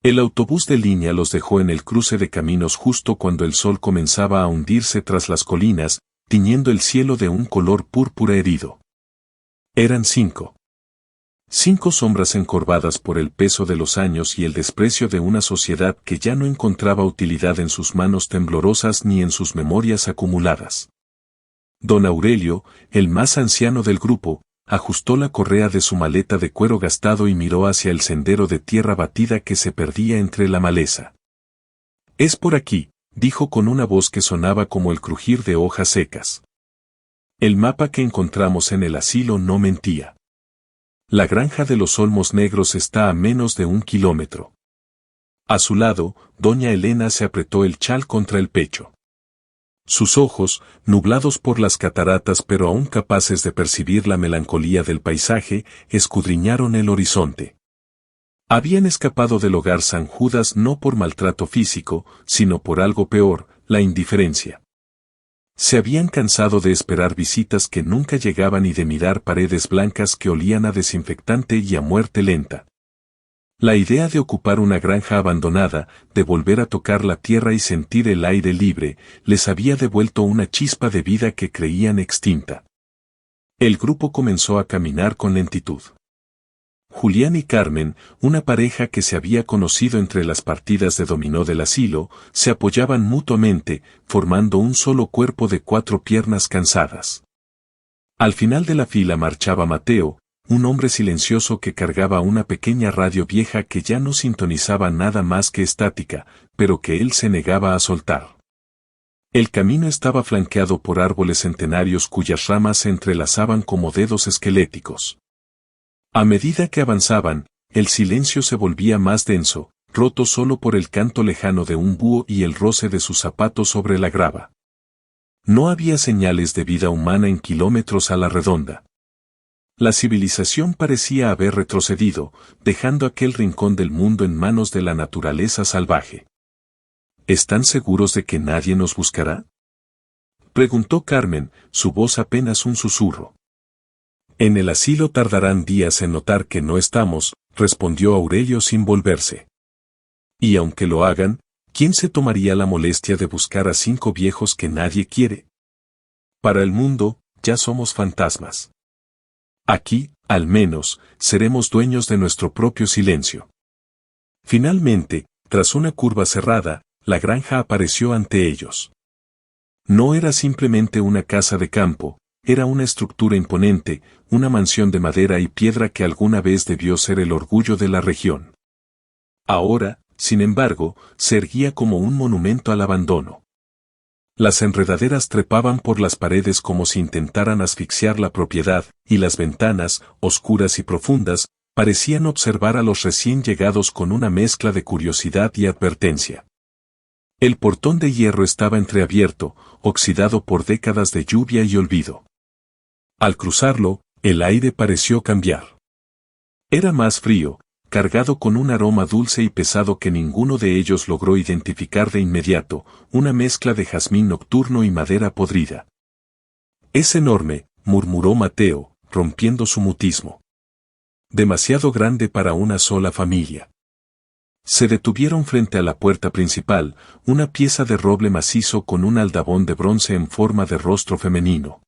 El autobús de línea los dejó en el cruce de caminos justo cuando el sol comenzaba a hundirse tras las colinas, tiñendo el cielo de un color púrpura herido. Eran 5. 5 sombras encorvadas por el peso de los años y el desprecio de una sociedad que ya no encontraba utilidad en sus manos temblorosas ni en sus memorias acumuladas. Don Aurelio, el más anciano del grupo, ajustó la correa de su maleta de cuero gastado y miró hacia el sendero de tierra batida que se perdía entre la maleza. «Es por aquí», dijo con una voz que sonaba como el crujir de hojas secas. El mapa que encontramos en el asilo no mentía. La granja de los Olmos Negros está a menos de 1 kilómetro. A su lado, doña Elena se apretó el chal contra el pecho. Sus ojos, nublados por las cataratas pero aún capaces de percibir la melancolía del paisaje, escudriñaron el horizonte. Habían escapado del hogar San Judas no por maltrato físico, sino por algo peor, la indiferencia. Se habían cansado de esperar visitas que nunca llegaban y de mirar paredes blancas que olían a desinfectante y a muerte lenta. La idea de ocupar una granja abandonada, de volver a tocar la tierra y sentir el aire libre, les había devuelto una chispa de vida que creían extinta. El grupo comenzó a caminar con lentitud. Julián y Carmen, una pareja que se había conocido entre las partidas de dominó del asilo, se apoyaban mutuamente, formando un solo cuerpo de 4 piernas cansadas. Al final de la fila marchaba Mateo, un hombre silencioso que cargaba una pequeña radio vieja que ya no sintonizaba nada más que estática, pero que él se negaba a soltar. El camino estaba flanqueado por árboles centenarios cuyas ramas se entrelazaban como dedos esqueléticos. A medida que avanzaban, el silencio se volvía más denso, roto solo por el canto lejano de un búho y el roce de sus zapatos sobre la grava. No había señales de vida humana en kilómetros a la redonda. La civilización parecía haber retrocedido, dejando aquel rincón del mundo en manos de la naturaleza salvaje. ¿Están seguros de que nadie nos buscará?, preguntó Carmen, su voz apenas un susurro. En el asilo tardarán días en notar que no estamos, respondió Aurelio sin volverse. Y aunque lo hagan, ¿quién se tomaría la molestia de buscar a 5 viejos que nadie quiere? Para el mundo, ya somos fantasmas. Aquí, al menos, seremos dueños de nuestro propio silencio. Finalmente, tras una curva cerrada, la granja apareció ante ellos. No era simplemente una casa de campo, era una estructura imponente, una mansión de madera y piedra que alguna vez debió ser el orgullo de la región. Ahora, sin embargo, se erguía como un monumento al abandono. Las enredaderas trepaban por las paredes como si intentaran asfixiar la propiedad, y las ventanas, oscuras y profundas, parecían observar a los recién llegados con una mezcla de curiosidad y advertencia. El portón de hierro estaba entreabierto, oxidado por décadas de lluvia y olvido. Al cruzarlo, el aire pareció cambiar. Era más frío, cargado con un aroma dulce y pesado que ninguno de ellos logró identificar de inmediato, una mezcla de jazmín nocturno y madera podrida. «Es enorme», murmuró Mateo, rompiendo su mutismo. «Demasiado grande para una sola familia». Se detuvieron frente a la puerta principal, una pieza de roble macizo con un aldabón de bronce en forma de rostro femenino.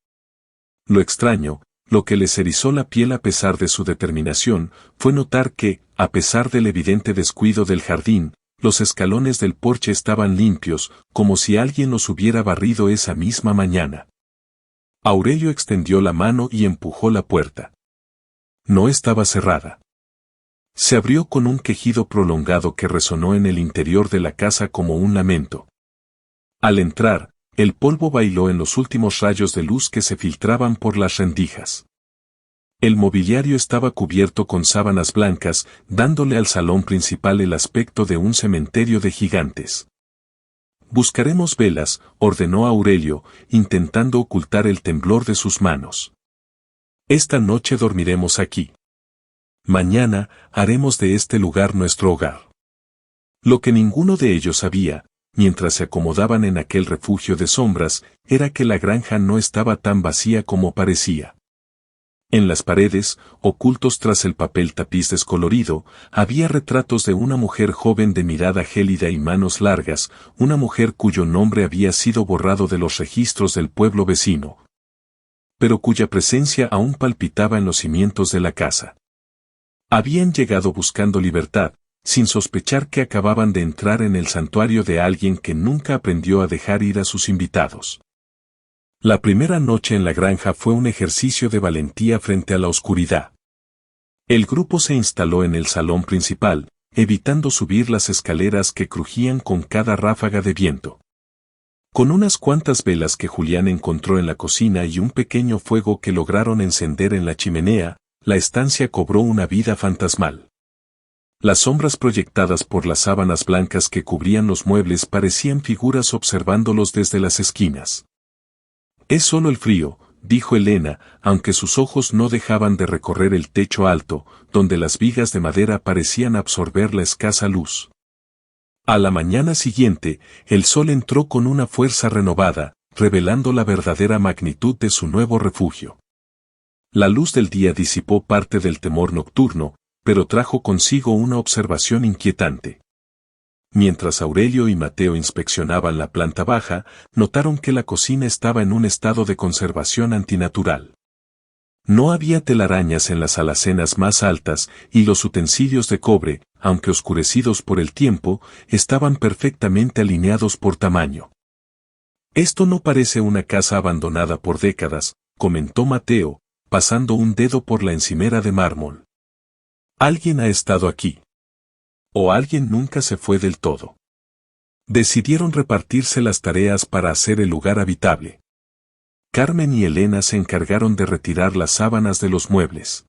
Lo extraño, lo que les erizó la piel a pesar de su determinación, fue notar que, a pesar del evidente descuido del jardín, los escalones del porche estaban limpios, como si alguien los hubiera barrido esa misma mañana. Aurelio extendió la mano y empujó la puerta. No estaba cerrada. Se abrió con un quejido prolongado que resonó en el interior de la casa como un lamento. Al entrar, el polvo bailó en los últimos rayos de luz que se filtraban por las rendijas. El mobiliario estaba cubierto con sábanas blancas, dándole al salón principal el aspecto de un cementerio de gigantes. «Buscaremos velas», ordenó Aurelio, intentando ocultar el temblor de sus manos. «Esta noche dormiremos aquí. Mañana haremos de este lugar nuestro hogar». Lo que ninguno de ellos sabía, mientras se acomodaban en aquel refugio de sombras, era que la granja no estaba tan vacía como parecía. En las paredes, ocultos tras el papel tapiz descolorido, había retratos de una mujer joven de mirada gélida y manos largas, una mujer cuyo nombre había sido borrado de los registros del pueblo vecino, pero cuya presencia aún palpitaba en los cimientos de la casa. Habían llegado buscando libertad, sin sospechar que acababan de entrar en el santuario de alguien que nunca aprendió a dejar ir a sus invitados. La primera noche en la granja fue un ejercicio de valentía frente a la oscuridad. El grupo se instaló en el salón principal, evitando subir las escaleras que crujían con cada ráfaga de viento. Con unas cuantas velas que Julián encontró en la cocina y un pequeño fuego que lograron encender en la chimenea, la estancia cobró una vida fantasmal. Las sombras proyectadas por las sábanas blancas que cubrían los muebles parecían figuras observándolos desde las esquinas. «Es solo el frío», dijo Elena, aunque sus ojos no dejaban de recorrer el techo alto, donde las vigas de madera parecían absorber la escasa luz. A la mañana siguiente, el sol entró con una fuerza renovada, revelando la verdadera magnitud de su nuevo refugio. La luz del día disipó parte del temor nocturno, pero trajo consigo una observación inquietante. Mientras Aurelio y Mateo inspeccionaban la planta baja, notaron que la cocina estaba en un estado de conservación antinatural. No había telarañas en las alacenas más altas y los utensilios de cobre, aunque oscurecidos por el tiempo, estaban perfectamente alineados por tamaño. «Esto no parece una casa abandonada por décadas», comentó Mateo, pasando un dedo por la encimera de mármol. «Alguien ha estado aquí. O alguien nunca se fue del todo». Decidieron repartirse las tareas para hacer el lugar habitable. Carmen y Elena se encargaron de retirar las sábanas de los muebles.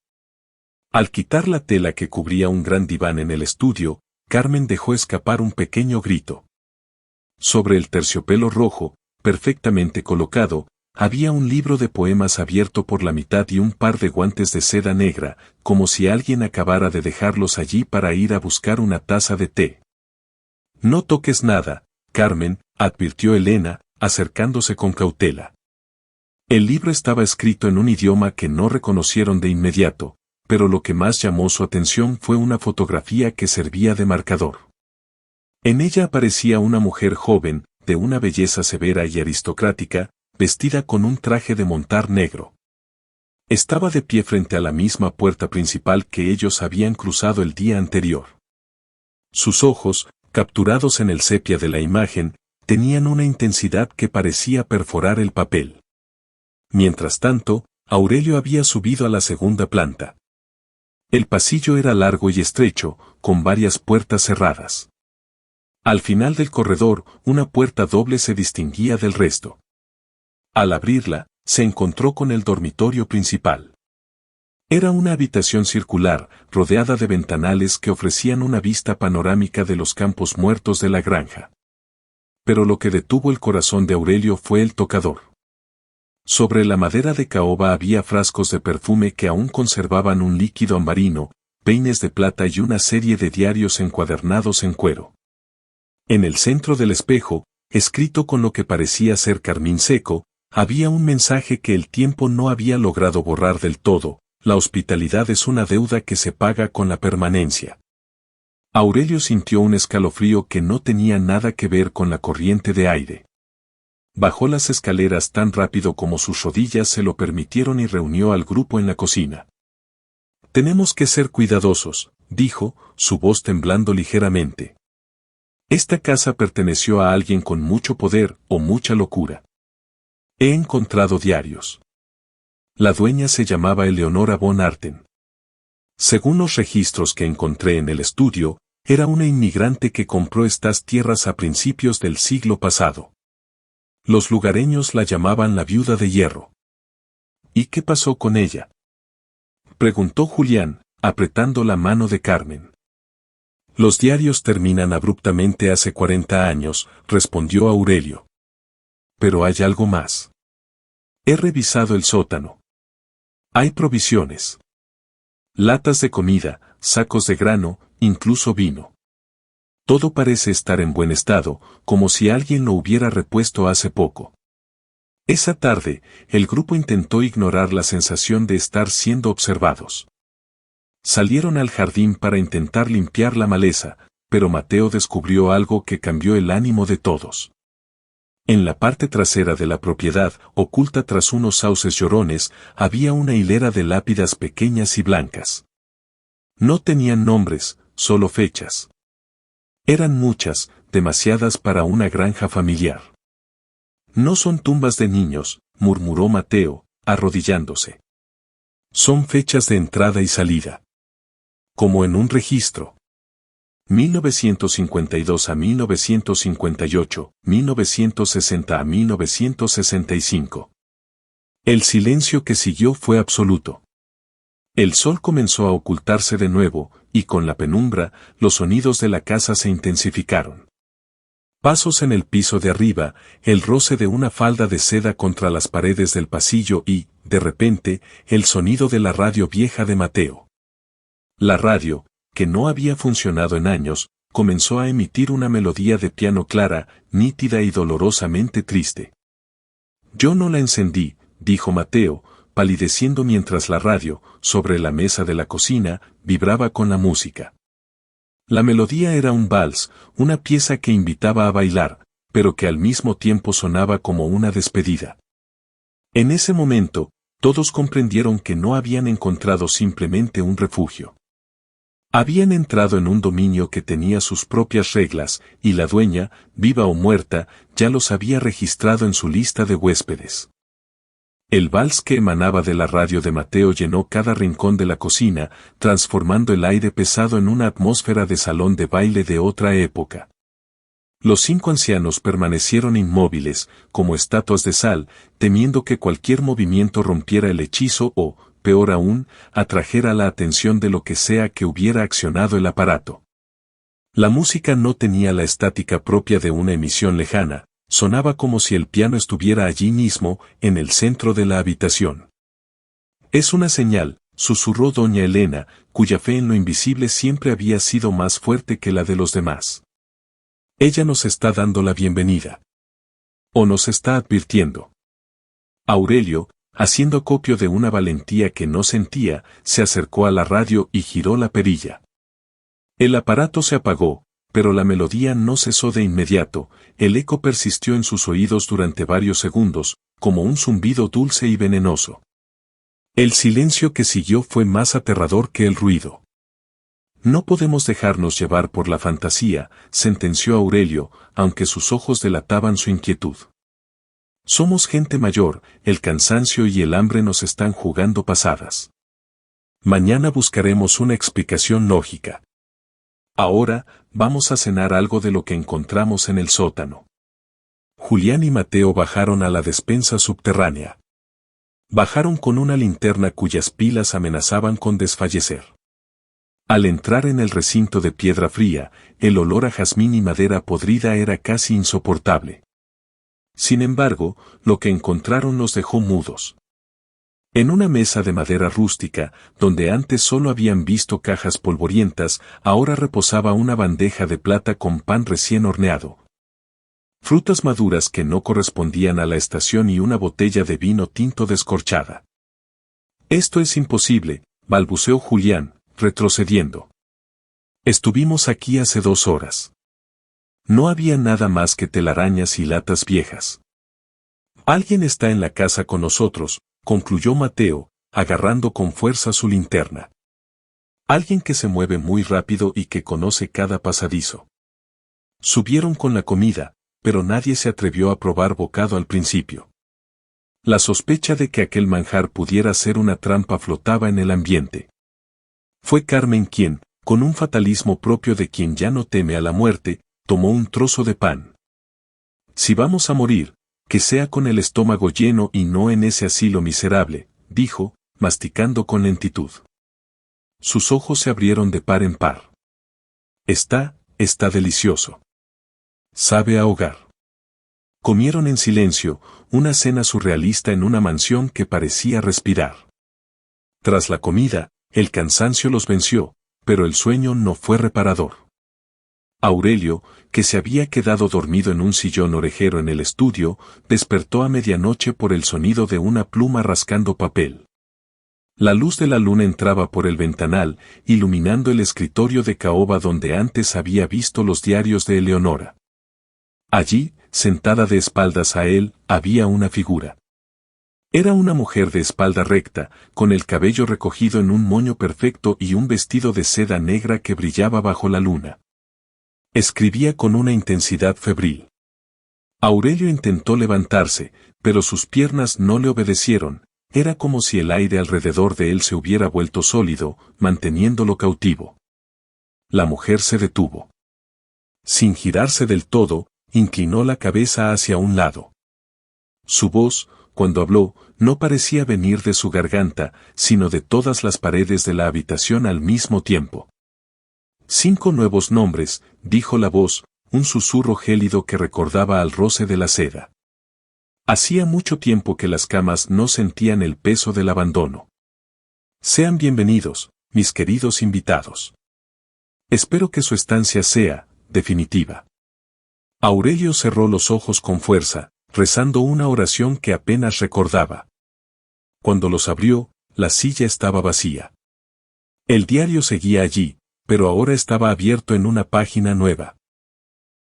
Al quitar la tela que cubría un gran diván en el estudio, Carmen dejó escapar un pequeño grito. Sobre el terciopelo rojo, perfectamente colocado, había un libro de poemas abierto por la mitad y un par de guantes de seda negra, como si alguien acabara de dejarlos allí para ir a buscar una taza de té. «No toques nada, Carmen», advirtió Elena, acercándose con cautela. El libro estaba escrito en un idioma que no reconocieron de inmediato, pero lo que más llamó su atención fue una fotografía que servía de marcador. En ella aparecía una mujer joven, de una belleza severa y aristocrática, vestida con un traje de montar negro. Estaba de pie frente a la misma puerta principal que ellos habían cruzado el día anterior. Sus ojos, capturados en el sepia de la imagen, tenían una intensidad que parecía perforar el papel. Mientras tanto, Aurelio había subido a la segunda planta. El pasillo era largo y estrecho, con varias puertas cerradas. Al final del corredor, una puerta doble se distinguía del resto. Al abrirla, se encontró con el dormitorio principal. Era una habitación circular, rodeada de ventanales que ofrecían una vista panorámica de los campos muertos de la granja. Pero lo que detuvo el corazón de Aurelio fue el tocador. Sobre la madera de caoba había frascos de perfume que aún conservaban un líquido ambarino, peines de plata y una serie de diarios encuadernados en cuero. En el centro del espejo, escrito con lo que parecía ser carmín seco, había un mensaje que el tiempo no había logrado borrar del todo: la hospitalidad es una deuda que se paga con la permanencia. Aurelio sintió un escalofrío que no tenía nada que ver con la corriente de aire. Bajó las escaleras tan rápido como sus rodillas se lo permitieron y reunió al grupo en la cocina. «Tenemos que ser cuidadosos», dijo, su voz temblando ligeramente. «Esta casa perteneció a alguien con mucho poder o mucha locura. He encontrado diarios. La dueña se llamaba Eleonora von Arten. Según los registros que encontré en el estudio, era una inmigrante que compró estas tierras a principios del siglo pasado. Los lugareños la llamaban la viuda de hierro». «¿Y qué pasó con ella?», preguntó Julián, apretando la mano de Carmen. «Los diarios terminan abruptamente hace 40 años», respondió Aurelio. «Pero hay algo más. He revisado el sótano. Hay provisiones. Latas de comida, sacos de grano, incluso vino. Todo parece estar en buen estado, como si alguien lo hubiera repuesto hace poco. Esa tarde, el grupo intentó ignorar la sensación de estar siendo observados. Salieron al jardín para intentar limpiar la maleza, pero Mateo descubrió algo que cambió el ánimo de todos. En la parte trasera de la propiedad, oculta tras unos sauces llorones, había una hilera de lápidas pequeñas y blancas. No tenían nombres, solo fechas. Eran muchas, demasiadas para una granja familiar. No son tumbas de niños, murmuró Mateo, arrodillándose. Son fechas de entrada y salida. Como en un registro. 1952 a 1958, 1960 a 1965. El silencio que siguió fue absoluto. El sol comenzó a ocultarse de nuevo, y con la penumbra, los sonidos de la casa se intensificaron. Pasos en el piso de arriba, el roce de una falda de seda contra las paredes del pasillo y, de repente, el sonido de la radio vieja de Mateo. La radio, que no había funcionado en años, comenzó a emitir una melodía de piano clara, nítida y dolorosamente triste. Yo no la encendí, dijo Mateo, palideciendo mientras la radio, sobre la mesa de la cocina, vibraba con la música. La melodía era un vals, una pieza que invitaba a bailar, pero que al mismo tiempo sonaba como una despedida. En ese momento, todos comprendieron que no habían encontrado simplemente un refugio. Habían entrado en un dominio que tenía sus propias reglas, y la dueña, viva o muerta, ya los había registrado en su lista de huéspedes. El vals que emanaba de la radio de Mateo llenó cada rincón de la cocina, transformando el aire pesado en una atmósfera de salón de baile de otra época. Los 5 ancianos permanecieron inmóviles, como estatuas de sal, temiendo que cualquier movimiento rompiera el hechizo o, peor aún, atrajera la atención de lo que sea que hubiera accionado el aparato. La música no tenía la estática propia de una emisión lejana, sonaba como si el piano estuviera allí mismo, en el centro de la habitación. Es una señal, susurró doña Elena, cuya fe en lo invisible siempre había sido más fuerte que la de los demás. Ella nos está dando la bienvenida. O nos está advirtiendo. Aurelio, haciendo acopio de una valentía que no sentía, se acercó a la radio y giró la perilla. El aparato se apagó, pero la melodía no cesó de inmediato, el eco persistió en sus oídos durante varios segundos, como un zumbido dulce y venenoso. El silencio que siguió fue más aterrador que el ruido. No podemos dejarnos llevar por la fantasía, sentenció Aurelio, aunque sus ojos delataban su inquietud. Somos gente mayor, el cansancio y el hambre nos están jugando pasadas. Mañana buscaremos una explicación lógica. Ahora, vamos a cenar algo de lo que encontramos en el sótano. Julián y Mateo bajaron a la despensa subterránea. Bajaron con una linterna cuyas pilas amenazaban con desfallecer. Al entrar en el recinto de piedra fría, el olor a jazmín y madera podrida era casi insoportable. Sin embargo, lo que encontraron los dejó mudos. En una mesa de madera rústica, donde antes solo habían visto cajas polvorientas, ahora reposaba una bandeja de plata con pan recién horneado. Frutas maduras que no correspondían a la estación y una botella de vino tinto descorchada. Esto es imposible, balbuceó Julián, retrocediendo. Estuvimos aquí hace 2 horas. No había nada más que telarañas y latas viejas. Alguien está en la casa con nosotros, concluyó Mateo, agarrando con fuerza su linterna. Alguien que se mueve muy rápido y que conoce cada pasadizo. Subieron con la comida, pero nadie se atrevió a probar bocado al principio. La sospecha de que aquel manjar pudiera ser una trampa flotaba en el ambiente. Fue Carmen quien, con un fatalismo propio de quien ya no teme a la muerte, tomó un trozo de pan. Si vamos a morir, que sea con el estómago lleno y no en ese asilo miserable, dijo, masticando con lentitud. Sus ojos se abrieron de par en par. Está delicioso. Sabe a hogar. Comieron en silencio, una cena surrealista en una mansión que parecía respirar. Tras la comida, el cansancio los venció, pero el sueño no fue reparador. Aurelio, que se había quedado dormido en un sillón orejero en el estudio, despertó a medianoche por el sonido de una pluma rascando papel. La luz de la luna entraba por el ventanal, iluminando el escritorio de caoba donde antes había visto los diarios de Eleonora. Allí, sentada de espaldas a él, había una figura. Era una mujer de espalda recta, con el cabello recogido en un moño perfecto y un vestido de seda negra que brillaba bajo la luna. Escribía con una intensidad febril. Aurelio intentó levantarse, pero sus piernas no le obedecieron. Era como si el aire alrededor de él se hubiera vuelto sólido, manteniéndolo cautivo. La mujer se detuvo. Sin girarse del todo, inclinó la cabeza hacia un lado. Su voz, cuando habló, no parecía venir de su garganta, sino de todas las paredes de la habitación al mismo tiempo. 5 nuevos nombres, dijo la voz, un susurro gélido que recordaba al roce de la seda. Hacía mucho tiempo que las camas no sentían el peso del abandono. Sean bienvenidos, mis queridos invitados. Espero que su estancia sea, definitiva. Aurelio cerró los ojos con fuerza, rezando una oración que apenas recordaba. Cuando los abrió, la silla estaba vacía. El diario seguía allí, pero ahora estaba abierto en una página nueva.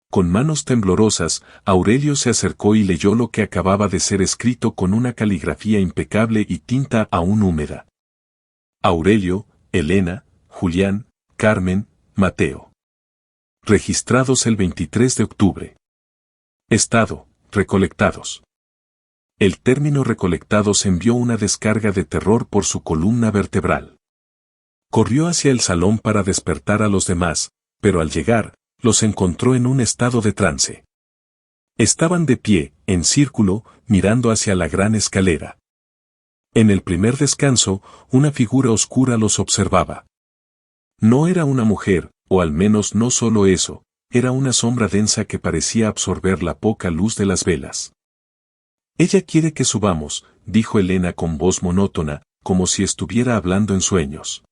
Con manos temblorosas, Aurelio se acercó y leyó lo que acababa de ser escrito con una caligrafía impecable y tinta aún húmeda. Aurelio, Elena, Julián, Carmen, Mateo. Registrados el 23 de octubre. Estado, recolectados. El término recolectados envió una descarga de terror por su columna vertebral. Corrió hacia el salón para despertar a los demás, pero al llegar, los encontró en un estado de trance. Estaban de pie, en círculo, mirando hacia la gran escalera. En el primer descanso, una figura oscura los observaba. No era una mujer, o al menos no solo eso, era una sombra densa que parecía absorber la poca luz de las velas. Ella quiere que subamos, dijo Elena con voz monótona, como si estuviera hablando en sueños.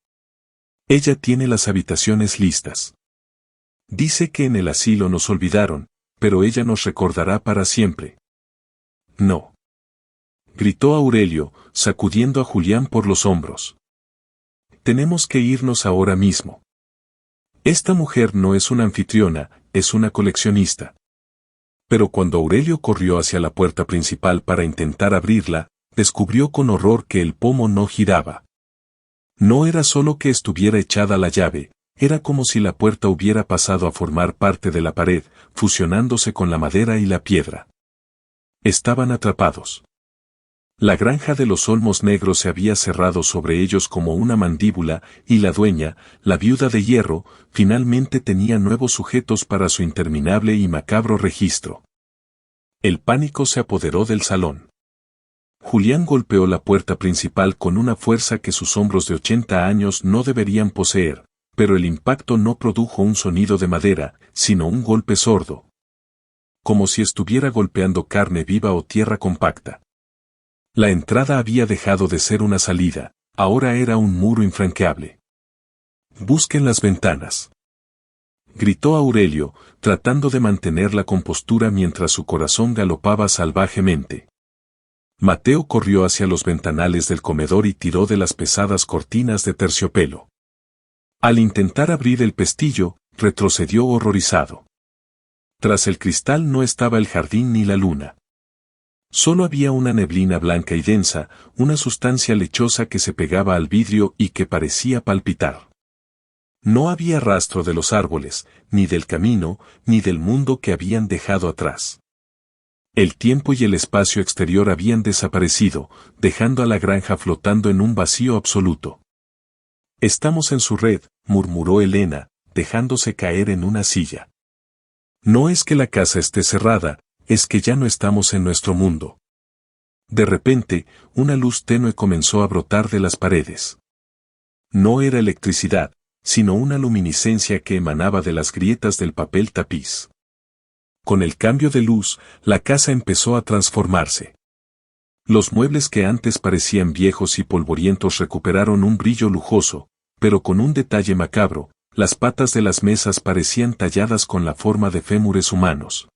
Ella tiene las habitaciones listas. Dice que en el asilo nos olvidaron, pero ella nos recordará para siempre. No. Gritó Aurelio, sacudiendo a Julián por los hombros. Tenemos que irnos ahora mismo. Esta mujer no es una anfitriona, es una coleccionista. Pero cuando Aurelio corrió hacia la puerta principal para intentar abrirla, descubrió con horror que el pomo no giraba. No era solo que estuviera echada la llave, era como si la puerta hubiera pasado a formar parte de la pared, fusionándose con la madera y la piedra. Estaban atrapados. La granja de los olmos negros se había cerrado sobre ellos como una mandíbula, y la dueña, la viuda de hierro, finalmente tenía nuevos sujetos para su interminable y macabro registro. El pánico se apoderó del salón. Julián golpeó la puerta principal con una fuerza que sus hombros de 80 años no deberían poseer, pero el impacto no produjo un sonido de madera, sino un golpe sordo. Como si estuviera golpeando carne viva o tierra compacta. La entrada había dejado de ser una salida, ahora era un muro infranqueable. Busquen las ventanas. Gritó Aurelio, tratando de mantener la compostura mientras su corazón galopaba salvajemente. Mateo corrió hacia los ventanales del comedor y tiró de las pesadas cortinas de terciopelo. Al intentar abrir el pestillo, retrocedió horrorizado. Tras el cristal no estaba el jardín ni la luna. Solo había una neblina blanca y densa, una sustancia lechosa que se pegaba al vidrio y que parecía palpitar. No había rastro de los árboles, ni del camino, ni del mundo que habían dejado atrás. El tiempo y el espacio exterior habían desaparecido, dejando a la granja flotando en un vacío absoluto. Estamos en su red, murmuró Elena, dejándose caer en una silla. No es que la casa esté cerrada, es que ya no estamos en nuestro mundo. De repente, una luz tenue comenzó a brotar de las paredes. No era electricidad, sino una luminiscencia que emanaba de las grietas del papel tapiz. Con el cambio de luz, la casa empezó a transformarse. Los muebles que antes parecían viejos y polvorientos recuperaron un brillo lujoso, pero con un detalle macabro, las patas de las mesas parecían talladas con la forma de fémures humanos.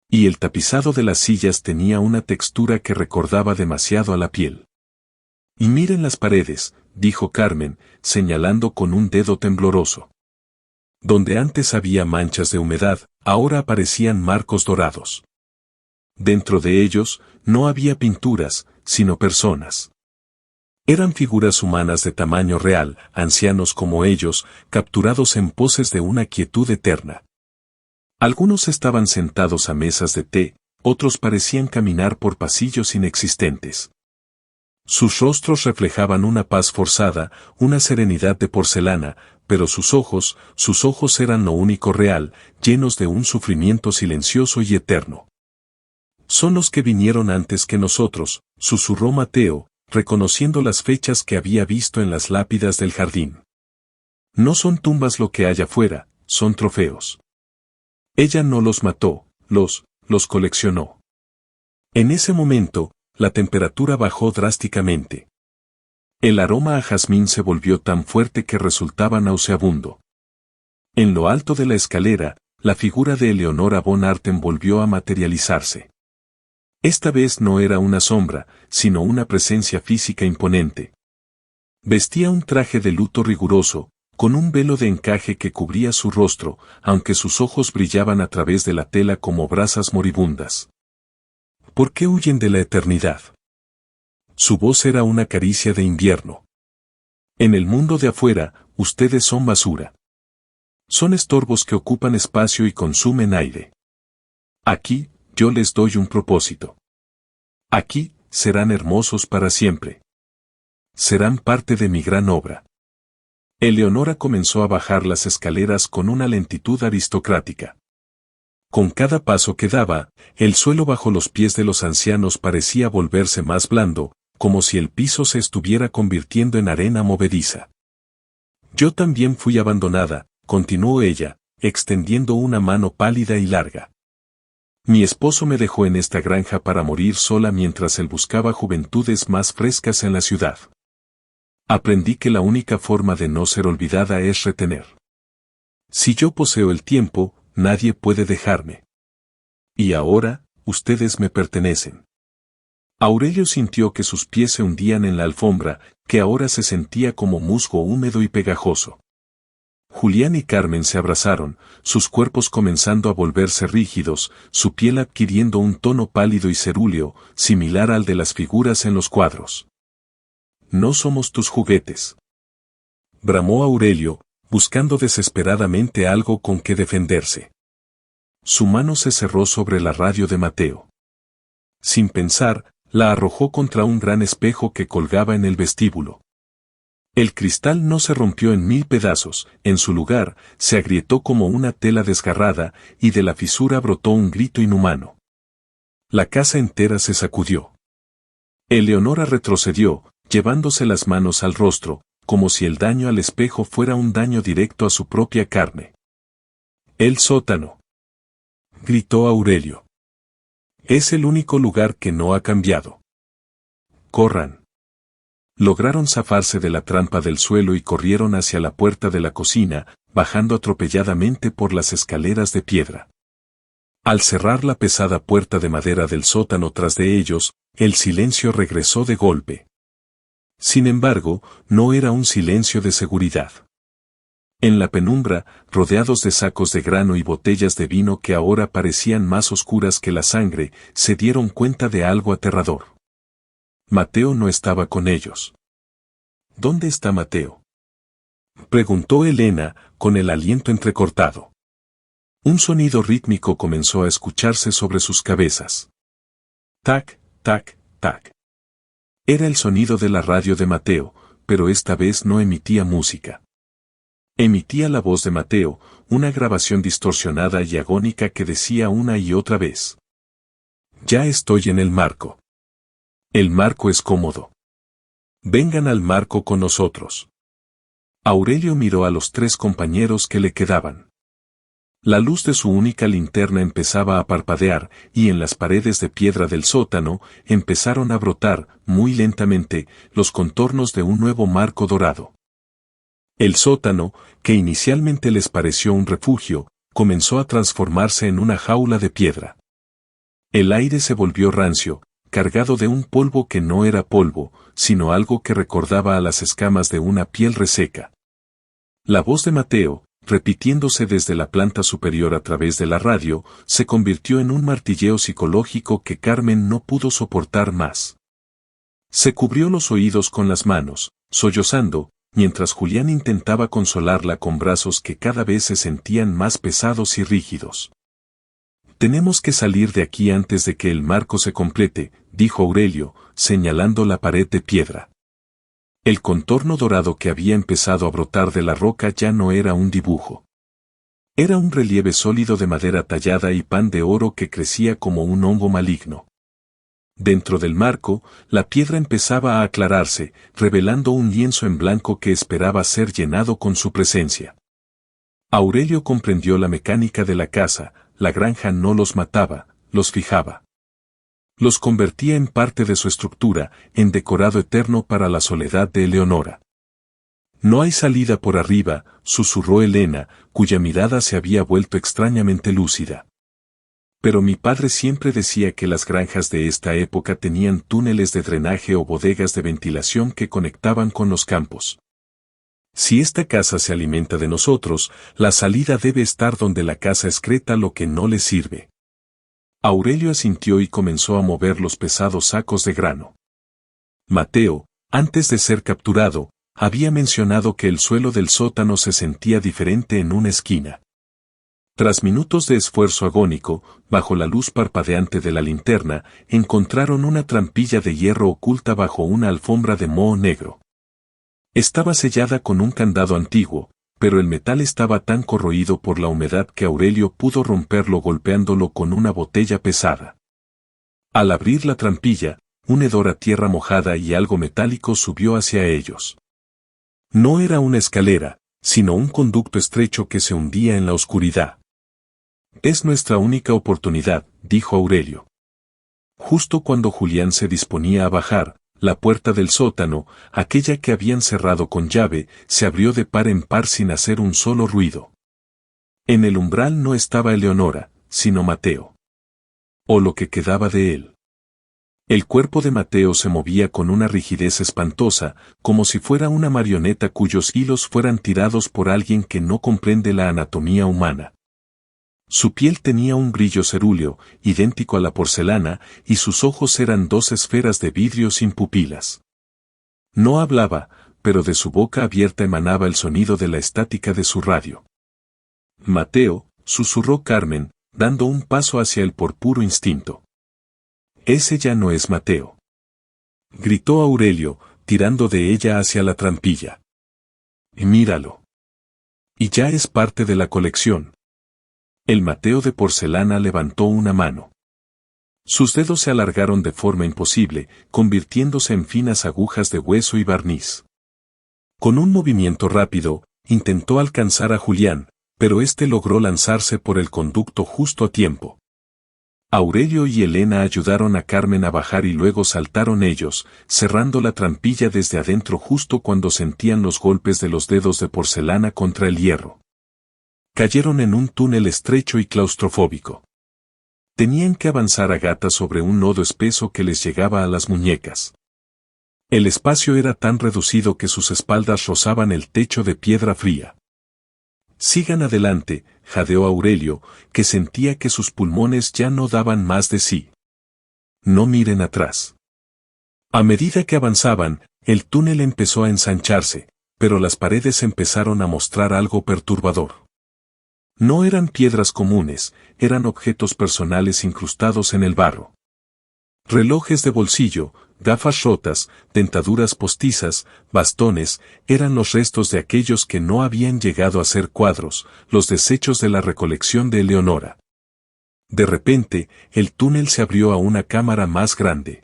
Y el tapizado de las sillas tenía una textura que recordaba demasiado a la piel. Y miren las paredes, dijo Carmen, señalando con un dedo tembloroso. Donde antes había manchas de humedad, ahora aparecían marcos dorados. Dentro de ellos, no había pinturas, sino personas. Eran figuras humanas de tamaño real, ancianos como ellos, capturados en poses de una quietud eterna. Algunos estaban sentados a mesas de té, otros parecían caminar por pasillos inexistentes. Sus rostros reflejaban una paz forzada, una serenidad de porcelana, pero sus ojos eran lo único real, llenos de un sufrimiento silencioso y eterno. Son los que vinieron antes que nosotros, susurró Mateo, reconociendo las fechas que había visto en las lápidas del jardín. No son tumbas lo que hay afuera, son trofeos. Ella no los mató, los coleccionó. En ese momento, la temperatura bajó drásticamente. El aroma a jazmín se volvió tan fuerte que resultaba nauseabundo. En lo alto de la escalera, la figura de Eleonora von Artem volvió a materializarse. Esta vez no era una sombra, sino una presencia física imponente. Vestía un traje de luto riguroso, con un velo de encaje que cubría su rostro, aunque sus ojos brillaban a través de la tela como brasas moribundas. ¿Por qué huyen de la eternidad? Su voz era una caricia de invierno. En el mundo de afuera, ustedes son basura. Son estorbos que ocupan espacio y consumen aire. Aquí, yo les doy un propósito. Aquí, serán hermosos para siempre. Serán parte de mi gran obra. Eleonora comenzó a bajar las escaleras con una lentitud aristocrática. Con cada paso que daba, el suelo bajo los pies de los ancianos parecía volverse más blando, como si el piso se estuviera convirtiendo en arena movediza. Yo también fui abandonada, continuó ella, extendiendo una mano pálida y larga. Mi esposo me dejó en esta granja para morir sola mientras él buscaba juventudes más frescas en la ciudad. Aprendí que la única forma de no ser olvidada es retener. Si yo poseo el tiempo, nadie puede dejarme. Y ahora, ustedes me pertenecen. Aurelio sintió que sus pies se hundían en la alfombra, que ahora se sentía como musgo húmedo y pegajoso. Julián y Carmen se abrazaron, sus cuerpos comenzando a volverse rígidos, su piel adquiriendo un tono pálido y cerúleo, similar al de las figuras en los cuadros. No somos tus juguetes. Bramó Aurelio, buscando desesperadamente algo con que defenderse. Su mano se cerró sobre la radio de Mateo. Sin pensar, la arrojó contra un gran espejo que colgaba en el vestíbulo. El cristal no se rompió en 1000 pedazos, en su lugar, se agrietó como una tela desgarrada, y de la fisura brotó un grito inhumano. La casa entera se sacudió. Eleonora retrocedió, llevándose las manos al rostro, como si el daño al espejo fuera un daño directo a su propia carne. El sótano. Gritó Aurelio. Es el único lugar que no ha cambiado. Corran. Lograron zafarse de la trampa del suelo y corrieron hacia la puerta de la cocina, bajando atropelladamente por las escaleras de piedra. Al cerrar la pesada puerta de madera del sótano tras de ellos, el silencio regresó de golpe. Sin embargo, no era un silencio de seguridad. En la penumbra, rodeados de sacos de grano y botellas de vino que ahora parecían más oscuras que la sangre, se dieron cuenta de algo aterrador. Mateo no estaba con ellos. ¿Dónde está Mateo?, preguntó Elena, con el aliento entrecortado. Un sonido rítmico comenzó a escucharse sobre sus cabezas. Tac, tac, tac. Era el sonido de la radio de Mateo, pero esta vez no emitía música. Emitía la voz de Mateo, una grabación distorsionada y agónica que decía una y otra vez: Ya estoy en el marco. El marco es cómodo. Vengan al marco con nosotros. Aurelio miró a los 3 compañeros que le quedaban. La luz de su única linterna empezaba a parpadear, y en las paredes de piedra del sótano empezaron a brotar, muy lentamente, los contornos de un nuevo marco dorado. El sótano, que inicialmente les pareció un refugio, comenzó a transformarse en una jaula de piedra. El aire se volvió rancio, cargado de un polvo que no era polvo, sino algo que recordaba a las escamas de una piel reseca. La voz de Mateo, repitiéndose desde la planta superior a través de la radio, se convirtió en un martilleo psicológico que Carmen no pudo soportar más. Se cubrió los oídos con las manos, sollozando, mientras Julián intentaba consolarla con brazos que cada vez se sentían más pesados y rígidos. «Tenemos que salir de aquí antes de que el marco se complete», dijo Aurelio, señalando la pared de piedra. El contorno dorado que había empezado a brotar de la roca ya no era un dibujo. Era un relieve sólido de madera tallada y pan de oro que crecía como un hongo maligno. Dentro del marco, la piedra empezaba a aclararse, revelando un lienzo en blanco que esperaba ser llenado con su presencia. Aurelio comprendió la mecánica de la casa. La granja no los mataba, los fijaba. Los convertía en parte de su estructura, en decorado eterno para la soledad de Eleonora. «No hay salida por arriba», susurró Elena, cuya mirada se había vuelto extrañamente lúcida. «Pero mi padre siempre decía que las granjas de esta época tenían túneles de drenaje o bodegas de ventilación que conectaban con los campos. Si esta casa se alimenta de nosotros, la salida debe estar donde la casa excreta lo que no le sirve». Aurelio asintió y comenzó a mover los pesados sacos de grano. Mateo, antes de ser capturado, había mencionado que el suelo del sótano se sentía diferente en una esquina. Tras minutos de esfuerzo agónico, bajo la luz parpadeante de la linterna, encontraron una trampilla de hierro oculta bajo una alfombra de moho negro. Estaba sellada con un candado antiguo, pero el metal estaba tan corroído por la humedad que Aurelio pudo romperlo golpeándolo con una botella pesada. Al abrir la trampilla, un hedor a tierra mojada y algo metálico subió hacia ellos. No era una escalera, sino un conducto estrecho que se hundía en la oscuridad. «Es nuestra única oportunidad», dijo Aurelio. Justo cuando Julián se disponía a bajar, la puerta del sótano, aquella que habían cerrado con llave, se abrió de par en par sin hacer un solo ruido. En el umbral no estaba Eleonora, sino Mateo. O lo que quedaba de él. El cuerpo de Mateo se movía con una rigidez espantosa, como si fuera una marioneta cuyos hilos fueran tirados por alguien que no comprende la anatomía humana. Su piel tenía un brillo cerúleo, idéntico a la porcelana, y sus ojos eran dos esferas de vidrio sin pupilas. No hablaba, pero de su boca abierta emanaba el sonido de la estática de su radio. «Mateo», susurró Carmen, dando un paso hacia él por puro instinto. «Ese ya no es Mateo», gritó Aurelio, tirando de ella hacia la trampilla. «Míralo. Y ya es parte de la colección». El Mateo de porcelana levantó una mano. Sus dedos se alargaron de forma imposible, convirtiéndose en finas agujas de hueso y barniz. Con un movimiento rápido, intentó alcanzar a Julián, pero éste logró lanzarse por el conducto justo a tiempo. Aurelio y Elena ayudaron a Carmen a bajar y luego saltaron ellos, cerrando la trampilla desde adentro justo cuando sentían los golpes de los dedos de porcelana contra el hierro. Cayeron en un túnel estrecho y claustrofóbico. Tenían que avanzar a gatas sobre un lodo espeso que les llegaba a las muñecas. El espacio era tan reducido que sus espaldas rozaban el techo de piedra fría. «Sigan adelante», jadeó Aurelio, que sentía que sus pulmones ya no daban más de sí. «No miren atrás». A medida que avanzaban, el túnel empezó a ensancharse, pero las paredes empezaron a mostrar algo perturbador. No eran piedras comunes, eran objetos personales incrustados en el barro. Relojes de bolsillo, gafas rotas, dentaduras postizas, bastones, eran los restos de aquellos que no habían llegado a ser cuadros, los desechos de la recolección de Eleonora. De repente, el túnel se abrió a una cámara más grande.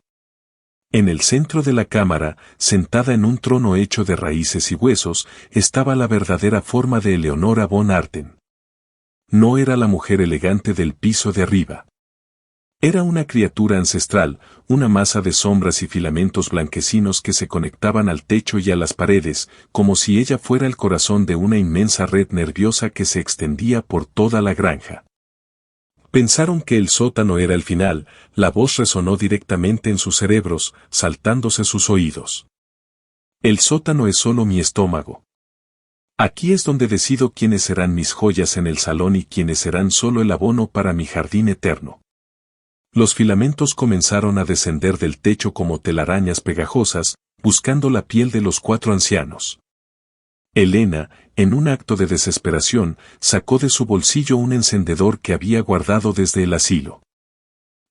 En el centro de la cámara, sentada en un trono hecho de raíces y huesos, estaba la verdadera forma de Eleonora von Arten. No era la mujer elegante del piso de arriba. Era una criatura ancestral, una masa de sombras y filamentos blanquecinos que se conectaban al techo y a las paredes, como si ella fuera el corazón de una inmensa red nerviosa que se extendía por toda la granja. Pensaron que el sótano era el final, la voz resonó directamente en sus cerebros, saltándose sus oídos. El sótano es solo mi estómago. Aquí es donde decido quiénes serán mis joyas en el salón y quiénes serán solo el abono para mi jardín eterno. Los filamentos comenzaron a descender del techo como telarañas pegajosas, buscando la piel de los 4 ancianos. Elena, en un acto de desesperación, sacó de su bolsillo un encendedor que había guardado desde el asilo.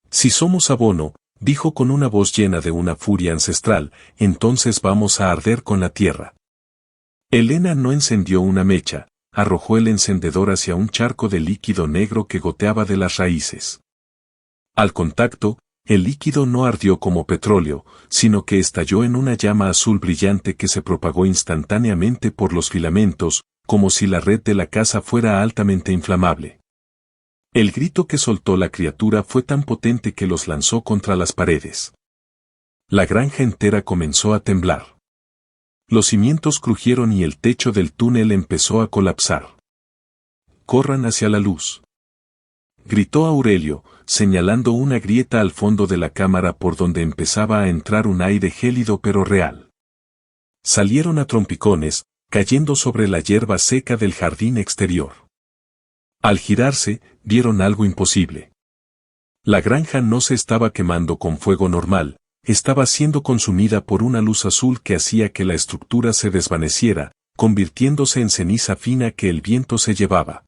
Si somos abono, dijo con una voz llena de una furia ancestral, entonces vamos a arder con la tierra. Elena no encendió una mecha, arrojó el encendedor hacia un charco de líquido negro que goteaba de las raíces. Al contacto, el líquido no ardió como petróleo, sino que estalló en una llama azul brillante que se propagó instantáneamente por los filamentos, como si la red de la casa fuera altamente inflamable. El grito que soltó la criatura fue tan potente que los lanzó contra las paredes. La granja entera comenzó a temblar. Los cimientos crujieron y el techo del túnel empezó a colapsar. «Corran hacia la luz», gritó Aurelio, señalando una grieta al fondo de la cámara por donde empezaba a entrar un aire gélido pero real. Salieron a trompicones, cayendo sobre la hierba seca del jardín exterior. Al girarse, vieron algo imposible. La granja no se estaba quemando con fuego normal, estaba siendo consumida por una luz azul que hacía que la estructura se desvaneciera, convirtiéndose en ceniza fina que el viento se llevaba.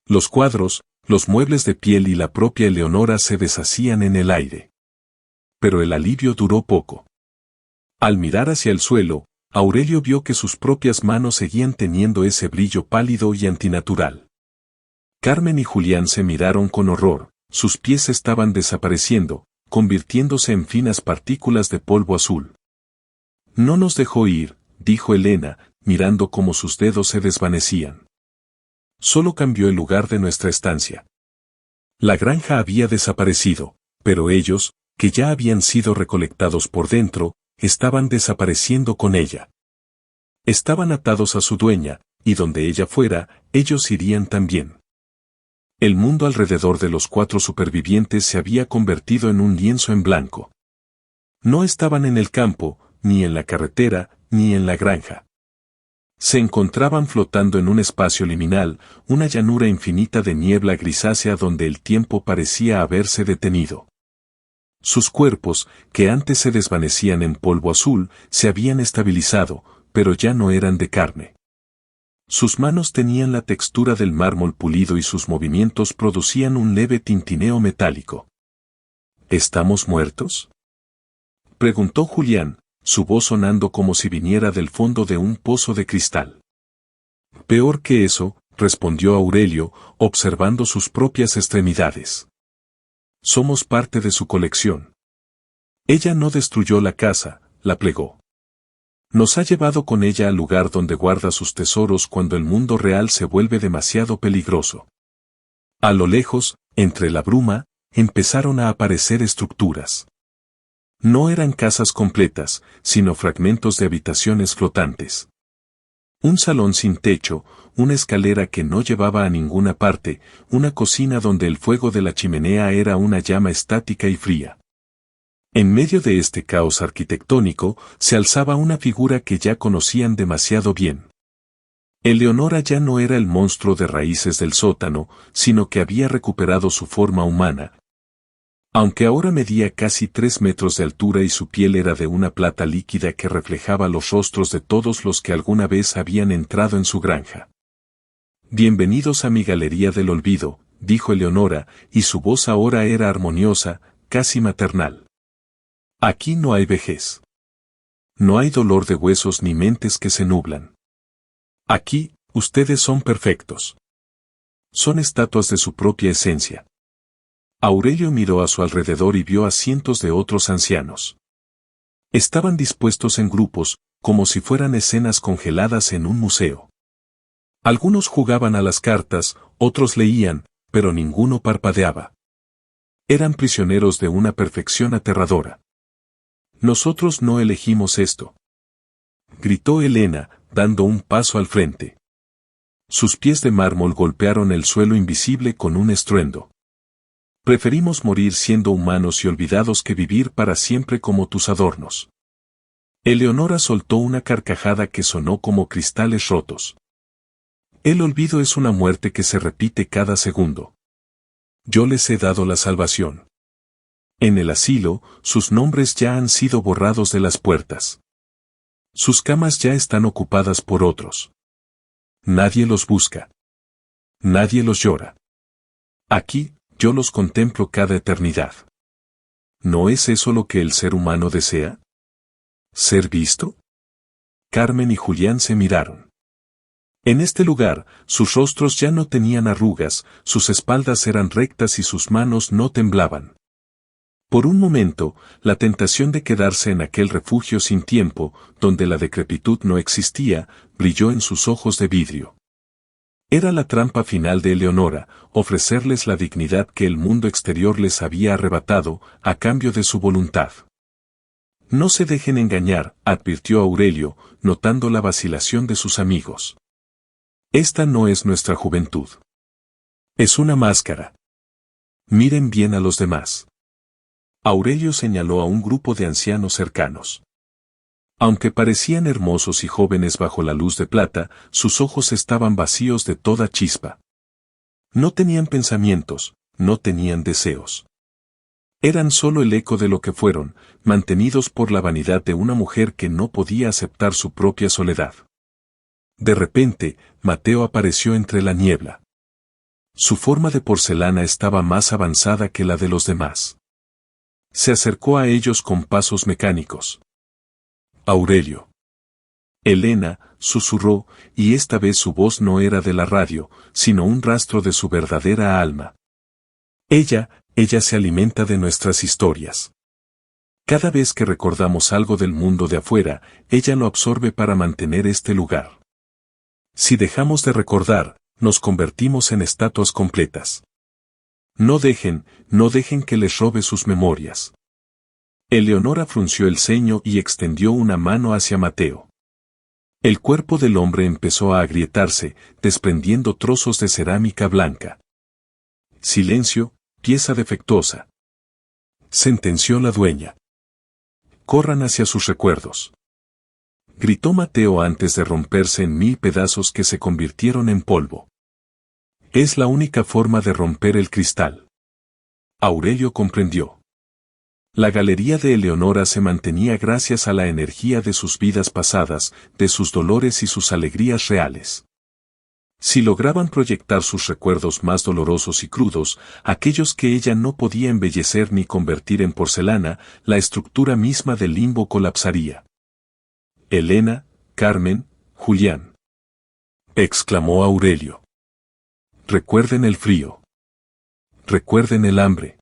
Los cuadros, los muebles de piel y la propia Eleonora se deshacían en el aire. Pero el alivio duró poco. Al mirar hacia el suelo, Aurelio vio que sus propias manos seguían teniendo ese brillo pálido y antinatural. Carmen y Julián se miraron con horror, sus pies estaban desapareciendo, convirtiéndose en finas partículas de polvo azul. «No nos dejó ir», dijo Elena, mirando cómo sus dedos se desvanecían. «Solo cambió el lugar de nuestra estancia». La granja había desaparecido, pero ellos, que ya habían sido recolectados por dentro, estaban desapareciendo con ella. Estaban atados a su dueña, y donde ella fuera, ellos irían también. El mundo alrededor de los 4 supervivientes se había convertido en un lienzo en blanco. No estaban en el campo, ni en la carretera, ni en la granja. Se encontraban flotando en un espacio liminal, una llanura infinita de niebla grisácea donde el tiempo parecía haberse detenido. Sus cuerpos, que antes se desvanecían en polvo azul, se habían estabilizado, pero ya no eran de carne. Sus manos tenían la textura del mármol pulido y sus movimientos producían un leve tintineo metálico. ¿Estamos muertos?, preguntó Julián, su voz sonando como si viniera del fondo de un pozo de cristal. «Peor que eso», respondió Aurelio, observando sus propias extremidades. «Somos parte de su colección. Ella no destruyó la casa, la plegó. Nos ha llevado con ella al lugar donde guarda sus tesoros cuando el mundo real se vuelve demasiado peligroso». A lo lejos, entre la bruma, empezaron a aparecer estructuras. No eran casas completas, sino fragmentos de habitaciones flotantes. Un salón sin techo, una escalera que no llevaba a ninguna parte, una cocina donde el fuego de la chimenea era una llama estática y fría. En medio de este caos arquitectónico, se alzaba una figura que ya conocían demasiado bien. Eleonora ya no era el monstruo de raíces del sótano, sino que había recuperado su forma humana. Aunque ahora medía casi 3 metros de altura y su piel era de una plata líquida que reflejaba los rostros de todos los que alguna vez habían entrado en su granja. «Bienvenidos a mi galería del olvido», dijo Eleonora, y su voz ahora era armoniosa, casi maternal. «Aquí no hay vejez. No hay dolor de huesos ni mentes que se nublan. Aquí, ustedes son perfectos. Son estatuas de su propia esencia». Aurelio miró a su alrededor y vio a cientos de otros ancianos. Estaban dispuestos en grupos, como si fueran escenas congeladas en un museo. Algunos jugaban a las cartas, otros leían, pero ninguno parpadeaba. Eran prisioneros de una perfección aterradora. Nosotros no elegimos esto, gritó Helena, dando un paso al frente. Sus pies de mármol golpearon el suelo invisible con un estruendo. Preferimos morir siendo humanos y olvidados que vivir para siempre como tus adornos. Eleonora soltó una carcajada que sonó como cristales rotos. El olvido es una muerte que se repite cada segundo. Yo les he dado la salvación. En el asilo, sus nombres ya han sido borrados de las puertas. Sus camas ya están ocupadas por otros. Nadie los busca. Nadie los llora. Aquí, yo los contemplo cada eternidad. ¿No es eso lo que el ser humano desea? ¿Ser visto? Carmen y Julián se miraron. En este lugar, sus rostros ya no tenían arrugas, sus espaldas eran rectas y sus manos no temblaban. Por un momento, la tentación de quedarse en aquel refugio sin tiempo, donde la decrepitud no existía, brilló en sus ojos de vidrio. Era la trampa final de Eleonora, ofrecerles la dignidad que el mundo exterior les había arrebatado, a cambio de su voluntad. No se dejen engañar, advirtió Aurelio, notando la vacilación de sus amigos. Esta no es nuestra juventud. Es una máscara. Miren bien a los demás. Aurelio señaló a un grupo de ancianos cercanos. Aunque parecían hermosos y jóvenes bajo la luz de plata, sus ojos estaban vacíos de toda chispa. No tenían pensamientos, no tenían deseos. Eran solo el eco de lo que fueron, mantenidos por la vanidad de una mujer que no podía aceptar su propia soledad. De repente, Mateo apareció entre la niebla. Su forma de porcelana estaba más avanzada que la de los demás. Se acercó a ellos con pasos mecánicos. Aurelio. Helena, susurró, y esta vez su voz no era de la radio, sino un rastro de su verdadera alma. Ella se alimenta de nuestras historias. Cada vez que recordamos algo del mundo de afuera, ella lo absorbe para mantener este lugar. Si dejamos de recordar, nos convertimos en estatuas completas. No dejen que les robe sus memorias. Eleonora frunció el ceño y extendió una mano hacia Mateo. El cuerpo del hombre empezó a agrietarse, desprendiendo trozos de cerámica blanca. Silencio, pieza defectuosa. Sentenció la dueña. Corran hacia sus recuerdos. Gritó Mateo antes de romperse en 1000 pedazos que se convirtieron en polvo. Es la única forma de romper el cristal. Aurelio comprendió. La galería de Eleonora se mantenía gracias a la energía de sus vidas pasadas, de sus dolores y sus alegrías reales. Si lograban proyectar sus recuerdos más dolorosos y crudos, aquellos que ella no podía embellecer ni convertir en porcelana, la estructura misma del limbo colapsaría. Helena, Carmen, Julián. Exclamó Aurelio. Recuerden el frío. Recuerden el hambre.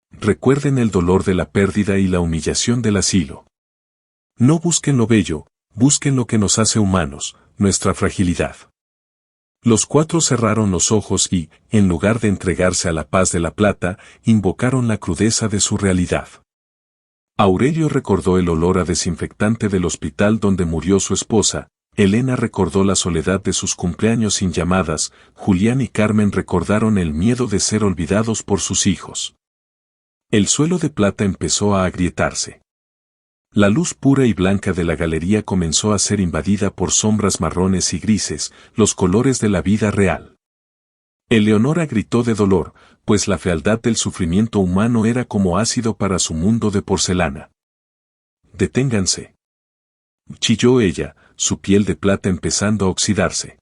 Recuerden el dolor de la pérdida y la humillación del asilo. No busquen lo bello, busquen lo que nos hace humanos, nuestra fragilidad. Los 4 cerraron los ojos y, en lugar de entregarse a la paz de la plata, invocaron la crudeza de su realidad. Aurelio recordó el olor a desinfectante del hospital donde murió su esposa, Helena recordó la soledad de sus cumpleaños sin llamadas, Julián y Carmen recordaron el miedo de ser olvidados por sus hijos. El suelo de plata empezó a agrietarse. La luz pura y blanca de la galería comenzó a ser invadida por sombras marrones y grises, los colores de la vida real. Eleonora gritó de dolor, pues la fealdad del sufrimiento humano era como ácido para su mundo de porcelana. Deténganse. Chilló ella, su piel de plata empezando a oxidarse.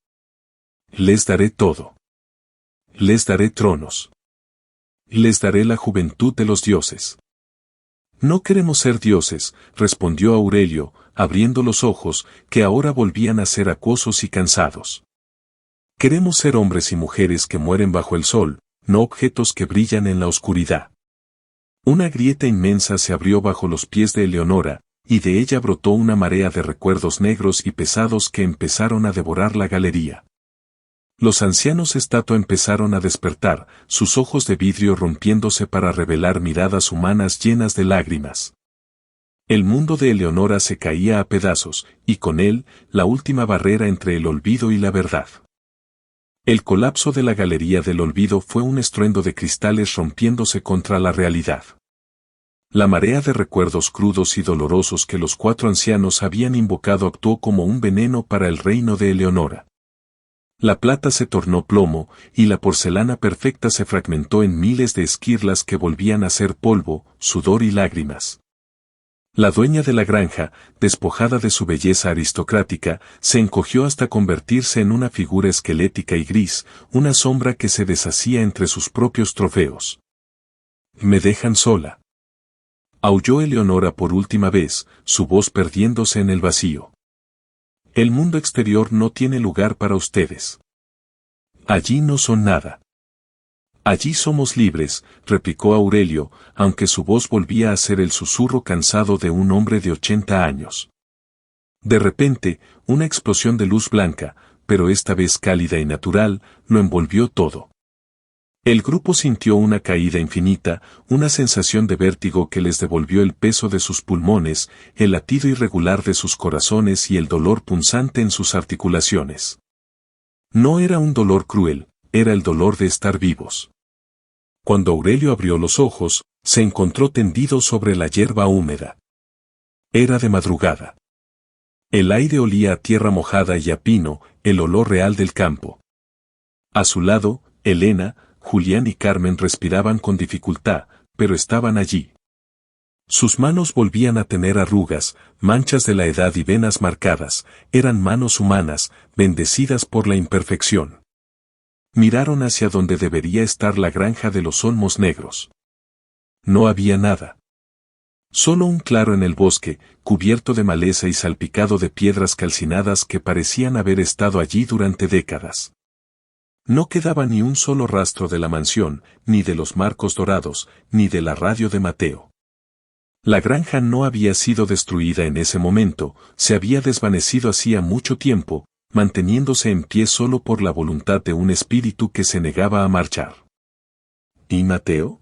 Les daré todo. Les daré tronos. Les daré la juventud de los dioses. No queremos ser dioses, respondió Aurelio, abriendo los ojos, que ahora volvían a ser acuosos y cansados. Queremos ser hombres y mujeres que mueren bajo el sol, no objetos que brillan en la oscuridad. Una grieta inmensa se abrió bajo los pies de Eleonora, y de ella brotó una marea de recuerdos negros y pesados que empezaron a devorar la galería. Los ancianos estatua empezaron a despertar, sus ojos de vidrio rompiéndose para revelar miradas humanas llenas de lágrimas. El mundo de Eleonora se caía a pedazos, y con él, la última barrera entre el olvido y la verdad. El colapso de la galería del olvido fue un estruendo de cristales rompiéndose contra la realidad. La marea de recuerdos crudos y dolorosos que los 4 ancianos habían invocado actuó como un veneno para el reino de Eleonora. La plata se tornó plomo, y la porcelana perfecta se fragmentó en miles de esquirlas que volvían a ser polvo, sudor y lágrimas. La dueña de la granja, despojada de su belleza aristocrática, se encogió hasta convertirse en una figura esquelética y gris, una sombra que se deshacía entre sus propios trofeos. «Me dejan sola», aulló Eleonora por última vez, su voz perdiéndose en el vacío. El mundo exterior no tiene lugar para ustedes. Allí no son nada. Allí somos libres, replicó Aurelio, aunque su voz volvía a ser el susurro cansado de un hombre de 80 años. De repente, una explosión de luz blanca, pero esta vez cálida y natural, lo envolvió todo. El grupo sintió una caída infinita, una sensación de vértigo que les devolvió el peso de sus pulmones, el latido irregular de sus corazones y el dolor punzante en sus articulaciones. No era un dolor cruel, era el dolor de estar vivos. Cuando Aurelio abrió los ojos, se encontró tendido sobre la hierba húmeda. Era de madrugada. El aire olía a tierra mojada y a pino, el olor real del campo. A su lado, Elena, Julián y Carmen respiraban con dificultad, pero estaban allí. Sus manos volvían a tener arrugas, manchas de la edad y venas marcadas, eran manos humanas, bendecidas por la imperfección. Miraron hacia donde debería estar la granja de los olmos negros. No había nada. Solo un claro en el bosque, cubierto de maleza y salpicado de piedras calcinadas que parecían haber estado allí durante décadas. No quedaba ni un solo rastro de la mansión, ni de los marcos dorados, ni de la radio de Mateo. La granja no había sido destruida en ese momento, se había desvanecido hacía mucho tiempo, manteniéndose en pie solo por la voluntad de un espíritu que se negaba a marchar. ¿Y Mateo?,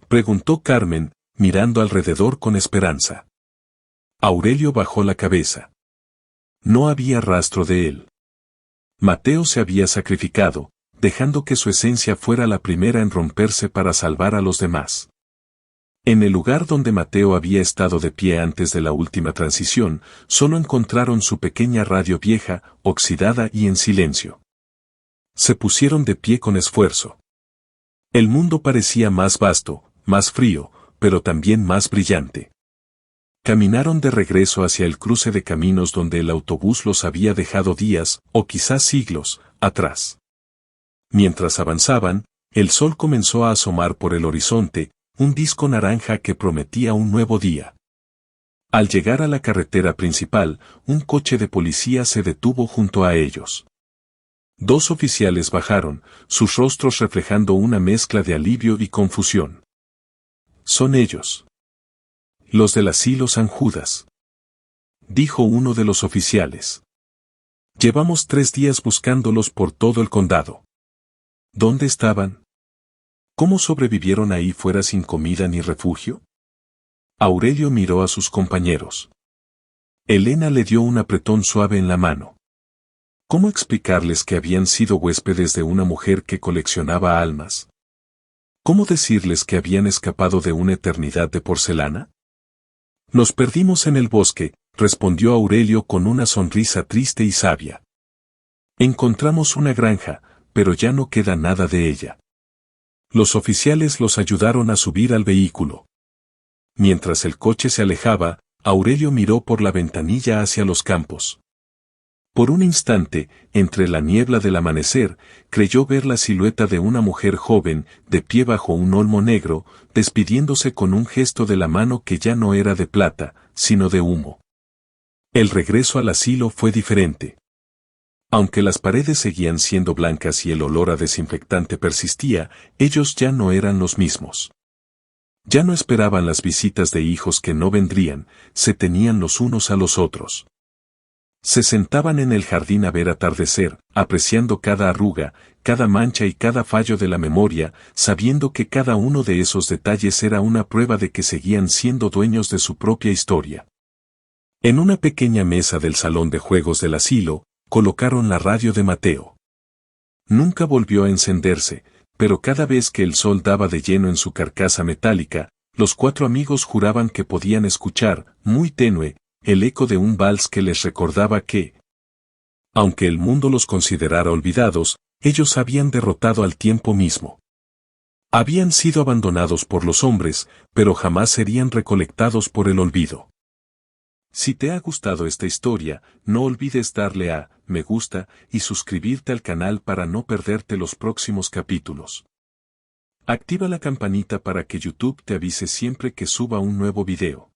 preguntó Carmen, mirando alrededor con esperanza. Aurelio bajó la cabeza. No había rastro de él. Mateo se había sacrificado, dejando que su esencia fuera la primera en romperse para salvar a los demás. En el lugar donde Mateo había estado de pie antes de la última transición, solo encontraron su pequeña radio vieja, oxidada y en silencio. Se pusieron de pie con esfuerzo. El mundo parecía más vasto, más frío, pero también más brillante. Caminaron de regreso hacia el cruce de caminos donde el autobús los había dejado días, o quizás siglos, atrás. Mientras avanzaban, el sol comenzó a asomar por el horizonte, un disco naranja que prometía un nuevo día. Al llegar a la carretera principal, un coche de policía se detuvo junto a ellos. 2 oficiales bajaron, sus rostros reflejando una mezcla de alivio y confusión. «Son ellos. Los del asilo San Judas», dijo uno de los oficiales. «Llevamos 3 días buscándolos por todo el condado». «¿Dónde estaban? ¿Cómo sobrevivieron ahí fuera sin comida ni refugio?» Aurelio miró a sus compañeros. Elena le dio un apretón suave en la mano. ¿Cómo explicarles que habían sido huéspedes de una mujer que coleccionaba almas? ¿Cómo decirles que habían escapado de una eternidad de porcelana? «Nos perdimos en el bosque», respondió Aurelio con una sonrisa triste y sabia. «Encontramos una granja, pero ya no queda nada de ella». Los oficiales los ayudaron a subir al vehículo. Mientras el coche se alejaba, Aurelio miró por la ventanilla hacia los campos. Por un instante, entre la niebla del amanecer, creyó ver la silueta de una mujer joven, de pie bajo un olmo negro, despidiéndose con un gesto de la mano que ya no era de plata, sino de humo. El regreso al asilo fue diferente. Aunque las paredes seguían siendo blancas y el olor a desinfectante persistía, ellos ya no eran los mismos. Ya no esperaban las visitas de hijos que no vendrían, se tenían los unos a los otros. Se sentaban en el jardín a ver atardecer, apreciando cada arruga, cada mancha y cada fallo de la memoria, sabiendo que cada uno de esos detalles era una prueba de que seguían siendo dueños de su propia historia. En una pequeña mesa del salón de juegos del asilo, colocaron la radio de Mateo. Nunca volvió a encenderse, pero cada vez que el sol daba de lleno en su carcasa metálica, los cuatro amigos juraban que podían escuchar, muy tenue, el eco de un vals que les recordaba que, aunque el mundo los considerara olvidados, ellos habían derrotado al tiempo mismo. Habían sido abandonados por los hombres, pero jamás serían recolectados por el olvido. Si te ha gustado esta historia, no olvides darle a me gusta y suscribirte al canal para no perderte los próximos capítulos. Activa la campanita para que YouTube te avise siempre que suba un nuevo video.